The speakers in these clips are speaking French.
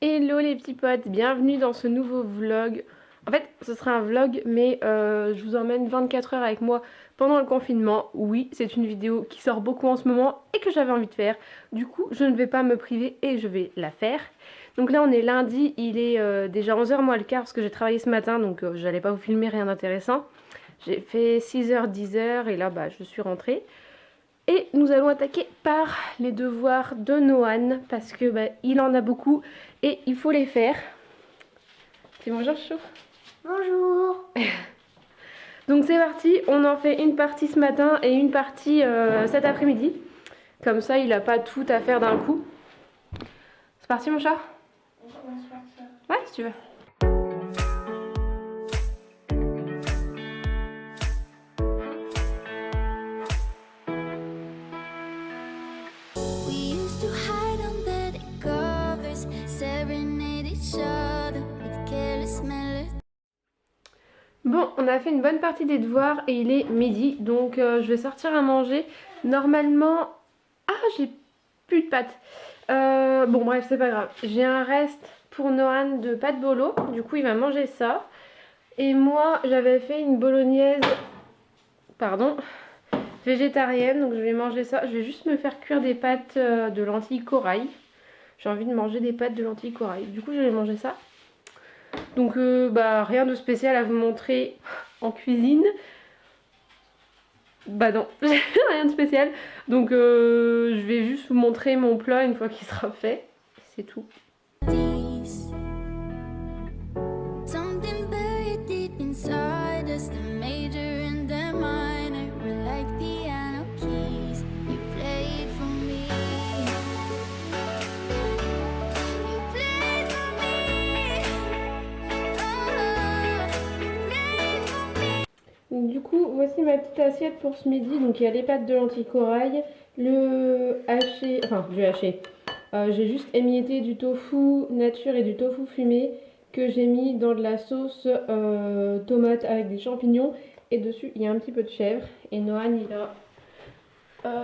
Hello les petits potes, bienvenue dans ce nouveau vlog. En fait, ce sera un vlog, mais je vous emmène 24 heures avec moi pendant le confinement. Oui, c'est une vidéo qui sort beaucoup en ce moment et que j'avais envie de faire. Du coup, je ne vais pas me priver et je vais la faire. Donc là, on est lundi, il est déjà 11h moins le quart parce que j'ai travaillé ce matin, donc j'allais pas vous filmer rien d'intéressant. J'ai fait 6h, 10h et là, je suis rentrée. Et nous allons attaquer par les devoirs de Noan parce que il en a beaucoup et il faut les faire. C'est bonjour Chou. Bonjour. Donc c'est parti, on en fait une partie ce matin et une partie cet après-midi. Comme ça, il n'a pas tout à faire d'un coup. C'est parti mon chat? Ouais, si tu veux. Bon, on a fait une bonne partie des devoirs et il est midi, donc je vais sortir à manger. Normalement... Ah, j'ai plus de pâtes. Bon, bref, c'est pas grave. J'ai un reste pour Noan de pâtes bolo, du coup il va manger ça. Et moi, j'avais fait une bolognaise, pardon, végétarienne, donc je vais manger ça. Je vais juste me faire cuire des pâtes de lentilles corail. J'ai envie de manger des pâtes de lentilles corail. Du coup, je vais manger ça. Donc, rien de spécial à vous montrer en cuisine. Bah non, rien de spécial. Donc, je vais juste vous montrer mon plat une fois qu'il sera fait. C'est tout. Du coup, voici ma petite assiette pour ce midi. Donc, il y a les pâtes de lentilles corail, le haché, enfin, du haché. J'ai juste émietté du tofu nature et du tofu fumé que j'ai mis dans de la sauce tomate avec des champignons. Et dessus, il y a un petit peu de chèvre. Et Noan, il a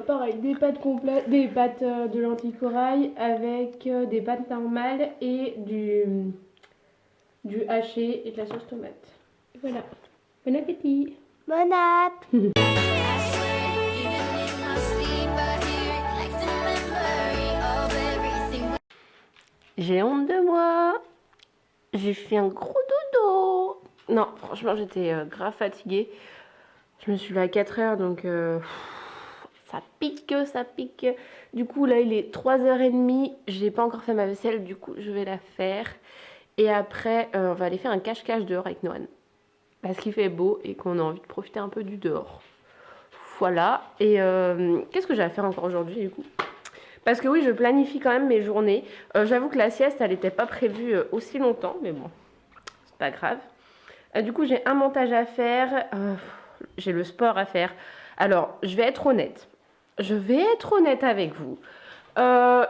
pareil, des pâtes complètes, des pâtes de lentilles corail avec des pâtes normales et du haché et de la sauce tomate. Et voilà. Bon appétit! Bon app. J'ai honte de moi. J'ai fait un gros dodo. Non, franchement, j'étais grave fatiguée. Je me suis levée à 4 heures, donc ça pique, ça pique. Du coup, là, il est 3h30. J'ai pas encore fait ma vaisselle, du coup, je vais la faire. Et après, on va aller faire un cache-cache dehors avec Noan. Parce qu'il fait beau et qu'on a envie de profiter un peu du dehors. Voilà. Et qu'est-ce que j'ai à faire encore aujourd'hui, du coup? Parce que oui, je planifie quand même mes journées. J'avoue que la sieste, elle n'était pas prévue aussi longtemps, mais bon, c'est pas grave. Du coup, j'ai un montage à faire, j'ai le sport à faire. Alors, je vais être honnête. Je vais être honnête avec vous.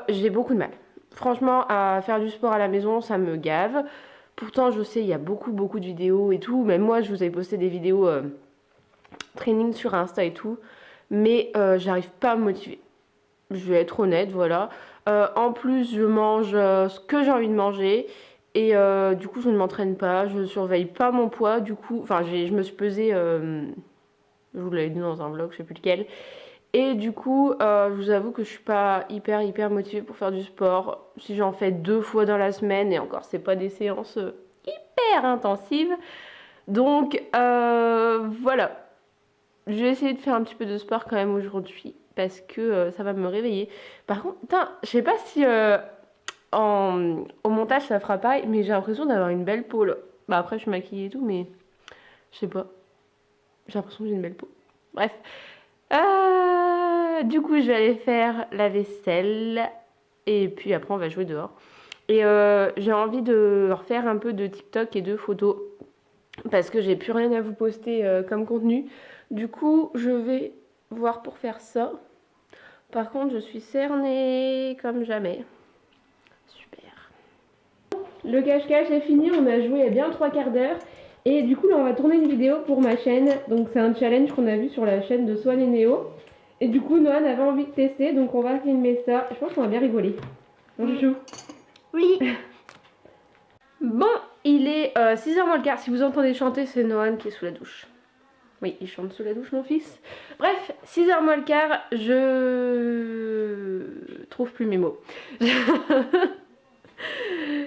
J'ai beaucoup de mal. Franchement, à faire du sport à la maison, ça me gave. Pourtant, je sais, il y a beaucoup de vidéos et tout. Même moi, je vous avais posté des vidéos training sur Insta et tout. Mais j'arrive pas à me motiver. Je vais être honnête, voilà. En plus, je mange ce que j'ai envie de manger. Et du coup, je ne m'entraîne pas. Je ne surveille pas mon poids. Du coup, enfin, je me suis pesée. Je vous l'avais dit dans un vlog, je sais plus lequel. Et du coup, je vous avoue que je suis pas hyper motivée pour faire du sport. Si j'en fais 2 fois dans la semaine, et encore, c'est pas des séances hyper intensives. Donc, voilà. Je vais essayer de faire un petit peu de sport quand même aujourd'hui parce que ça va me réveiller. Par contre, putain, je sais pas si au montage ça fera pareil, mais j'ai l'impression d'avoir une belle peau là. Bah après je suis maquillée et tout, mais je sais pas. J'ai l'impression que j'ai une belle peau. Bref. Du coup, je vais aller faire la vaisselle et puis après on va jouer dehors. Et j'ai envie de refaire un peu de TikTok et de photos parce que j'ai plus rien à vous poster comme contenu. Du coup, je vais voir pour faire ça. Par contre, je suis cernée comme jamais. Super. Le cache-cache est fini, on a joué il y a bien 3 quarts d'heure. Et du coup, là, on va tourner une vidéo pour ma chaîne. Donc, c'est un challenge qu'on a vu sur la chaîne de Swan et Néo. Et du coup, Noan avait envie de tester, donc on va filmer ça. Je pense qu'on va bien rigoler. On joue. Oui. Bon, il est 6h moins le quart. Si vous entendez chanter, c'est Nohan qui est sous la douche. Oui, il chante sous la douche, mon fils. Bref, 6h moins le quart, je trouve plus mes mots.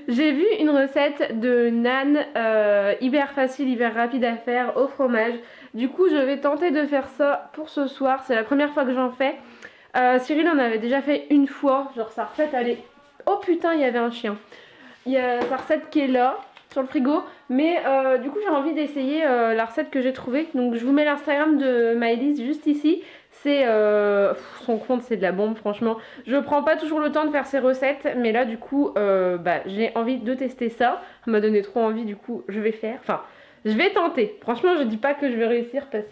J'ai vu une recette de naan hyper facile, hyper rapide à faire au fromage. Du coup, je vais tenter de faire ça pour ce soir. C'est la première fois que j'en fais. Cyril en avait déjà fait une fois. Genre, sa recette, elle est... Oh putain, il y avait un chien. Il y a sa recette qui est là, sur le frigo. Mais du coup, j'ai envie d'essayer la recette que j'ai trouvée. Donc, je vous mets l'Instagram de Maëlys juste ici. C'est son compte, c'est de la bombe, franchement. Je prends pas toujours le temps de faire ses recettes, mais là, du coup, j'ai envie de tester ça. Ça m'a donné trop envie, du coup, je vais faire. Enfin, je vais tenter. Franchement, je dis pas que je vais réussir parce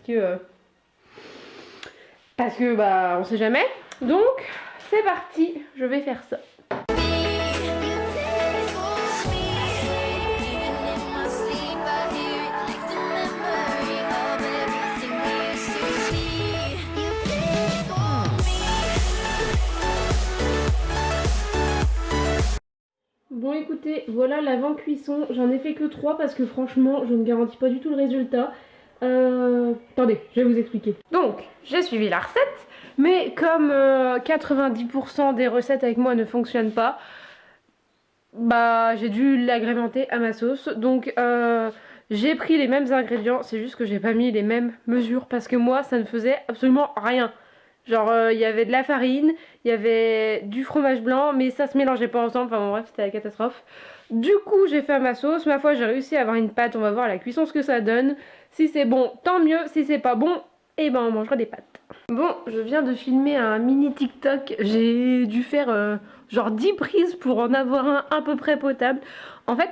que on sait jamais. Donc, c'est parti, je vais faire ça. Bon écoutez, voilà l'avant-cuisson, j'en ai fait que 3 parce que franchement je ne garantis pas du tout le résultat. Attendez, je vais vous expliquer. Donc, j'ai suivi la recette, mais comme 90% des recettes avec moi ne fonctionnent pas, j'ai dû l'agrémenter à ma sauce. Donc j'ai pris les mêmes ingrédients, c'est juste que j'ai pas mis les mêmes mesures parce que moi ça ne faisait absolument rien. Genre il y avait de la farine, il y avait du fromage blanc, mais ça se mélangeait pas ensemble, enfin bon, bref, c'était la catastrophe. Du coup j'ai fait ma sauce, ma foi j'ai réussi à avoir une pâte, on va voir à la cuisson ce que ça donne. Si c'est bon, tant mieux, si c'est pas bon, eh ben on mangera des pâtes. Bon, je viens de filmer un mini TikTok, j'ai dû faire genre 10 prises pour en avoir un à peu près potable. En fait,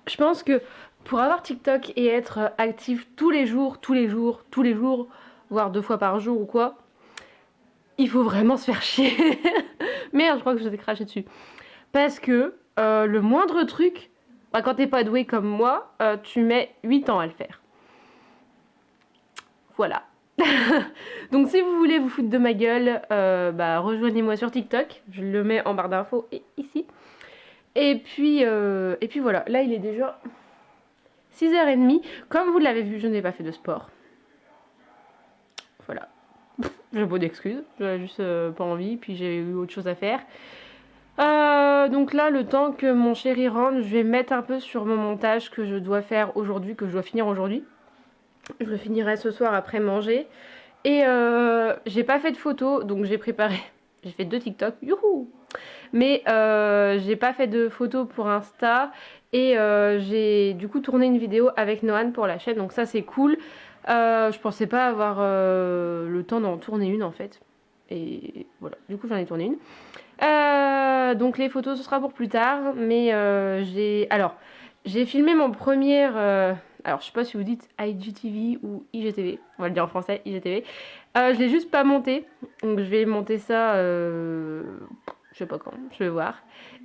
je pense que pour avoir TikTok et être actif tous les jours, voire 2 fois par jour ou quoi, il faut vraiment se faire chier. Merde, je crois que je t'ai craché dessus. Parce que le moindre truc, quand t'es pas doué comme moi, tu mets 8 ans à le faire. Voilà. Donc si vous voulez vous foutre de ma gueule, rejoignez-moi sur TikTok. Je le mets en barre d'infos et ici. Et puis voilà. Là, il est déjà 6h30. Comme vous l'avez vu, je n'ai pas fait de sport. Voilà. J'ai pas d'excuses. J'avais juste pas envie. Puis j'ai eu autre chose à faire. Donc là, le temps que mon chéri rentre, je vais mettre un peu sur mon montage que je dois faire aujourd'hui, que je dois finir aujourd'hui. Je le finirai ce soir après manger. Et j'ai pas fait de photos, donc j'ai préparé. J'ai fait 2 TikTok, youhou! Mais j'ai pas fait de photos pour Insta. Et j'ai du coup tourné une vidéo avec Nohan pour la chaîne, donc ça c'est cool. Je pensais pas avoir le temps d'en tourner une en fait. Et voilà, du coup j'en ai tourné une. Donc les photos ce sera pour plus tard. Mais j'ai filmé mon premier... alors, je sais pas si vous dites IGTV ou IGTV, on va le dire en français, IGTV. Je l'ai juste pas monté, donc je vais monter ça, je sais pas quand, je vais voir.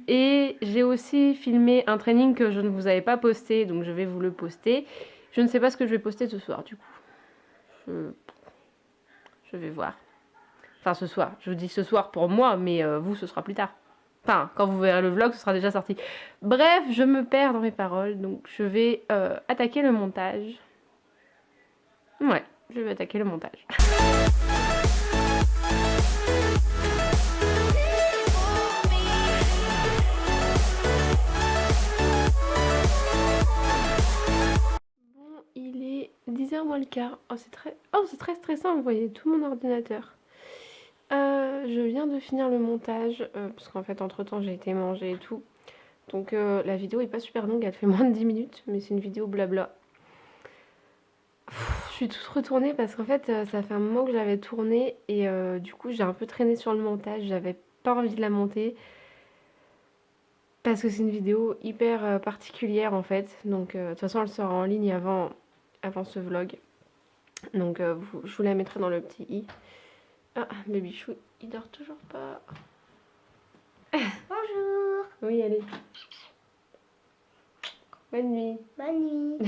Et j'ai aussi filmé un training que je ne vous avais pas posté, donc je vais vous le poster. Je ne sais pas ce que je vais poster ce soir, du coup. Je vais voir. Enfin, ce soir, je vous dis ce soir pour moi, mais vous, ce sera plus tard. Enfin, quand vous verrez le vlog, ce sera déjà sorti. Bref, je me perds dans mes paroles, donc je vais attaquer le montage. Ouais, je vais attaquer le montage. Bon, il est 10h moins le quart. Oh, c'est très stressant, vous voyez tout mon ordinateur. Je viens de finir le montage, parce qu'en fait, entre-temps, j'ai été manger et tout. Donc la vidéo est pas super longue, elle fait moins de 10 minutes, mais c'est une vidéo blabla. Je suis toute retournée parce qu'en fait, ça fait un moment que j'avais tourné et du coup, j'ai un peu traîné sur le montage, j'avais pas envie de la monter. Parce que c'est une vidéo hyper particulière en fait, donc de toute façon, elle sera en ligne avant ce vlog. Donc je vous la mettrai dans le petit i. Ah, baby chou, il dort toujours pas. Bonjour. Oui, allez. Bonne nuit. Bonne nuit.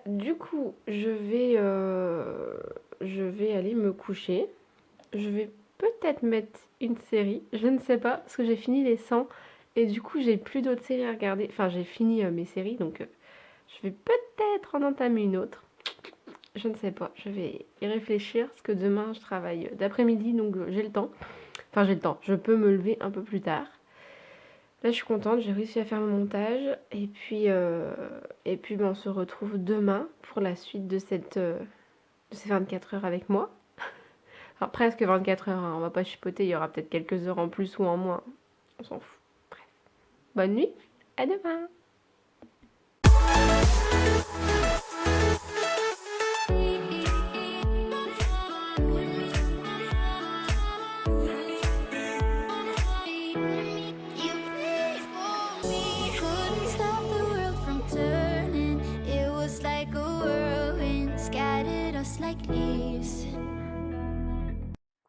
Du coup, je vais aller me coucher. Je vais peut-être mettre une série, je ne sais pas, parce que j'ai fini les 100 et du coup j'ai plus d'autres séries à regarder. Enfin, j'ai fini mes séries, donc je vais peut-être en entamer une autre. Je ne sais pas, je vais y réfléchir, parce que demain je travaille d'après-midi, donc j'ai le temps. Enfin, j'ai le temps, je peux me lever un peu plus tard. Là, je suis contente, j'ai réussi à faire mon montage. Et puis ben, on se retrouve demain pour la suite de ces 24 heures avec moi. Enfin, presque 24 heures, hein, on va pas chipoter, il y aura peut-être quelques heures en plus ou en moins. On s'en fout. Bref. Bonne nuit, à demain! Couldn't stop the world from turning. It was like a whirlwind, scattered us like leaves.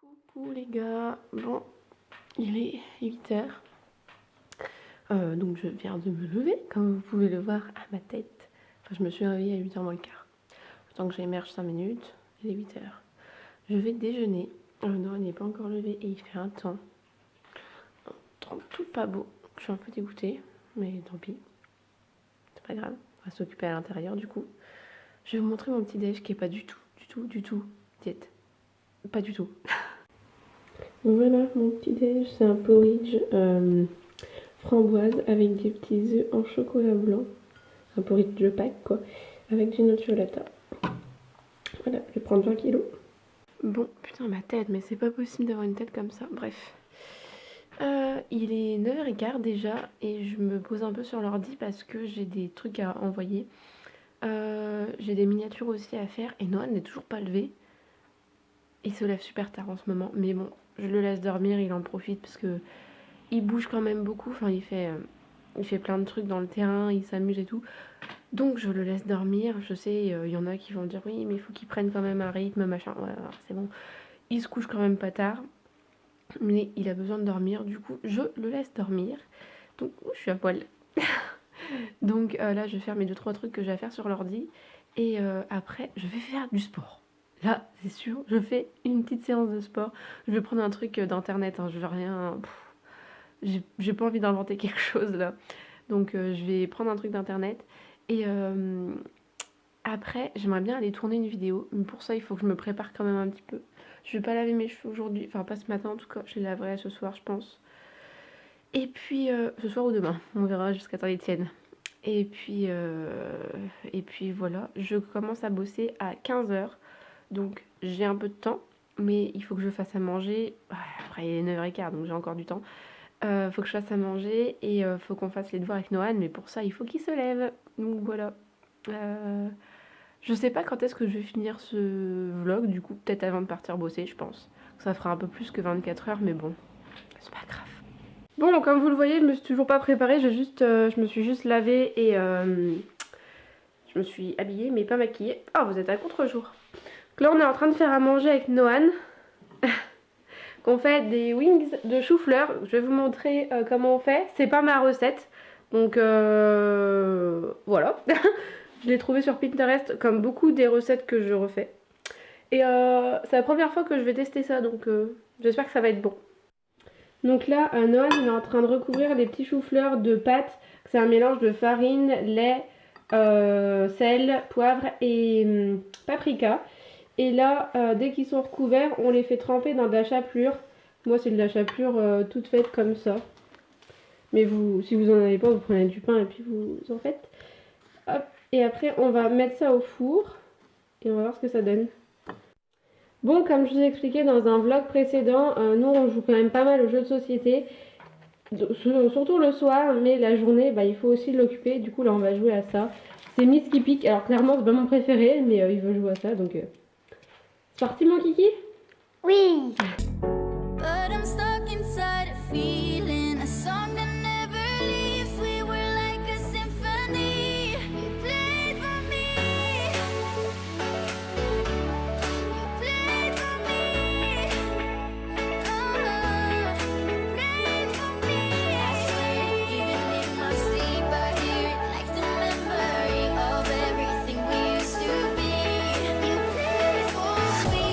Coucou les gars, bon, il est 8h. Donc je viens de me lever, comme vous pouvez le voir à ma tête. Enfin, je me suis réveillée à 8h moins le quart. Tant que j'émerge 5 minutes, il est 8h. Je vais déjeuner. Non, il n'est pas encore levé et il fait un temps tout pas beau. Je suis un peu dégoûtée, mais tant pis. C'est pas grave, on va s'occuper à l'intérieur du coup. Je vais vous montrer mon petit déj qui est pas du tout diète. Pas du tout. Voilà mon petit déj, c'est un porridge framboise avec des petits œufs en chocolat blanc. Un porridge de Pâques quoi, avec du nocciolata. Voilà, je vais prendre 20 kilos. Bon, putain ma tête, mais c'est pas possible d'avoir une tête comme ça, bref. Il est 9h15 déjà et je me pose un peu sur l'ordi parce que j'ai des trucs à envoyer. J'ai des miniatures aussi à faire et Noah n'est toujours pas levé. Il se lève super tard en ce moment, mais bon, je le laisse dormir, il en profite parce que il bouge quand même beaucoup, enfin il fait plein de trucs dans le terrain, il s'amuse et tout. Donc je le laisse dormir, je sais, il y en a qui vont dire oui mais il faut qu'il prenne quand même un rythme, machin, ouais, alors, c'est bon. Il se couche quand même pas tard, mais il a besoin de dormir, du coup je le laisse dormir. Donc je suis à poil. Donc là je vais faire mes 2-3 trucs que j'ai à faire sur l'ordi et après je vais faire du sport. Là c'est sûr, je fais une petite séance de sport. Je vais prendre un truc d'internet, hein, je vais rien... J'ai pas envie d'inventer quelque chose là. Donc je vais prendre un truc d'internet et après j'aimerais bien aller tourner une vidéo. Mais pour ça il faut que je me prépare quand même un petit peu. Je vais pas laver mes cheveux aujourd'hui, enfin pas ce matin en tout cas, je les laverai ce soir je pense. Et puis ce soir ou demain, on verra jusqu'à temps ils tiennent. Et puis voilà, je commence à bosser à 15h. Donc j'ai un peu de temps, mais il faut que je fasse à manger. Après il est 9h15 donc j'ai encore du temps. Faut que je fasse à manger et faut qu'on fasse les devoirs avec Nohan, mais pour ça il faut qu'il se lève. Donc voilà. Je sais pas quand est-ce que je vais finir ce vlog, du coup peut-être avant de partir bosser je pense. Ça fera un peu plus que 24 heures mais bon, c'est pas grave. Bon donc comme vous le voyez je me suis toujours pas préparée, je me suis juste lavée et je me suis habillée mais pas maquillée. Oh vous êtes à contre-jour. Donc là on est en train de faire à manger avec Nohan. Qu'on fait des wings de chou-fleur. Je vais vous montrer comment on fait. C'est pas ma recette. Donc voilà. Je l'ai trouvé sur Pinterest comme beaucoup des recettes que je refais. Et c'est la première fois que je vais tester ça. Donc j'espère que ça va être bon. Donc là, Noah il est en train de recouvrir les petits choux-fleurs de pâte. C'est un mélange de farine, lait, sel, poivre et paprika. Et là, dès qu'ils sont recouverts, on les fait tremper dans de la chapelure. Moi, c'est de la chapelure toute faite comme ça. Mais vous, si vous en avez pas, vous prenez du pain et puis vous en faites. Hop. Et après, on va mettre ça au four. Et on va voir ce que ça donne. Bon, comme je vous ai expliqué dans un vlog précédent, nous, on joue quand même pas mal aux jeux de société. Surtout le soir, mais la journée, bah, il faut aussi l'occuper. Du coup, là, on va jouer à ça. C'est Miss qui pique. Alors, clairement, c'est pas mon préféré, mais il veut jouer à ça, donc... C'est parti mon kiki? Oui. But I'm stuck inside a feeling, a song that never leaves. We were like a symphony. You played for me. You played for me. Oh, you played for me. I swear, even in my sleep, I hear it like the memory of everything we used to be. You played for me.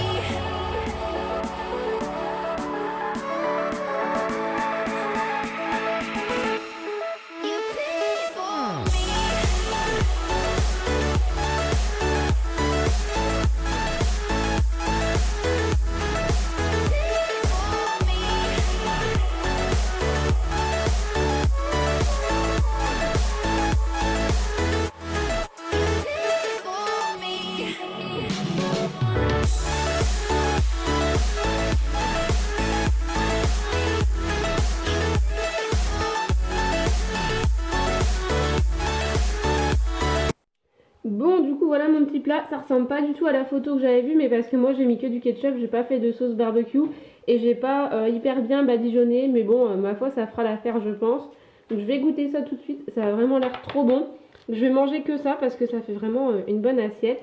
là, ça ressemble pas du tout à la photo que j'avais vue, mais parce que moi j'ai mis que du ketchup, j'ai pas fait de sauce barbecue et j'ai pas hyper bien badigeonné, mais bon, ma foi, ça fera l'affaire, je pense. Donc je vais goûter ça tout de suite, ça a vraiment l'air trop bon. Je vais manger que ça parce que ça fait vraiment une bonne assiette.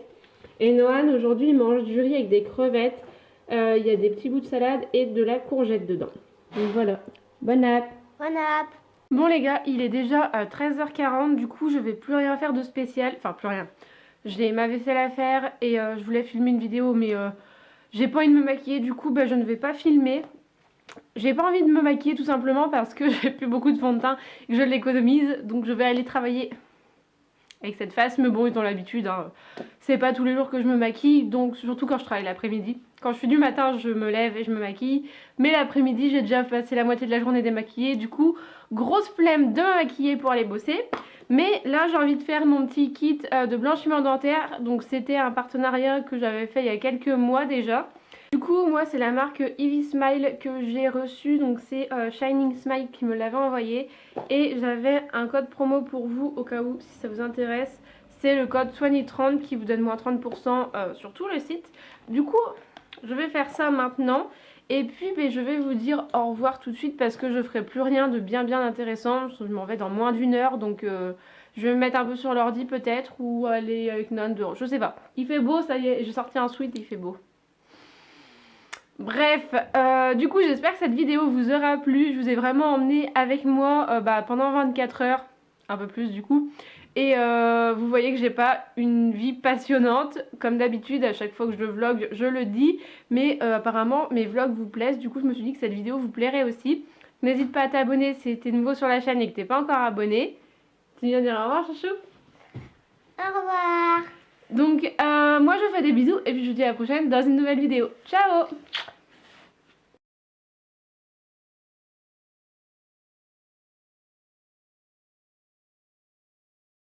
Et Nohan, aujourd'hui, il mange du riz avec des crevettes, il y a des petits bouts de salade et de la courgette dedans. Donc voilà, bon app. Bon app. Bon les gars, il est déjà 13h40, du coup je vais plus rien faire de spécial, enfin plus rien. J'ai ma vaisselle à faire et je voulais filmer une vidéo mais j'ai pas envie de me maquiller, du coup je ne vais pas filmer. J'ai pas envie de me maquiller tout simplement parce que j'ai plus beaucoup de fond de teint et que je l'économise, donc je vais aller travailler avec cette face, mais bon ils ont l'habitude, hein. C'est pas tous les jours que je me maquille, donc surtout quand je travaille l'après-midi. Quand je suis du matin je me lève et je me maquille, mais l'après-midi j'ai déjà passé la moitié de la journée démaquillée, du coup grosse flemme de me maquiller pour aller bosser. Mais là j'ai envie de faire mon petit kit de blanchiment dentaire, donc c'était un partenariat que j'avais fait il y a quelques mois déjà. Du coup moi c'est la marque Ivy Smile que j'ai reçu, donc c'est Shining Smile qui me l'avait envoyé. Et j'avais un code promo pour vous au cas où si ça vous intéresse. C'est le code Soigny30 qui vous donne moins 30% sur tout le site. Du coup je vais faire ça maintenant. Et puis je vais vous dire au revoir tout de suite parce que je ferai plus rien de bien intéressant. Je m'en vais dans moins d'une heure, donc je vais me mettre un peu sur l'ordi peut-être ou aller avec Nan dehors, je sais pas. Il fait beau, ça y est, j'ai sorti un sweat et il fait beau. Bref, du coup j'espère que cette vidéo vous aura plu. Je vous ai vraiment emmené avec moi pendant 24 heures, un peu plus du coup. Et vous voyez que j'ai pas une vie passionnante, comme d'habitude, à chaque fois que je vlog, je le dis. Mais apparemment, mes vlogs vous plaisent, du coup je me suis dit que cette vidéo vous plairait aussi. N'hésite pas à t'abonner si t'es nouveau sur la chaîne et que t'es pas encore abonné. Tu viens dire au revoir, chouchou? Au revoir. Donc moi je vous fais des bisous et puis je vous dis à la prochaine dans une nouvelle vidéo. Ciao!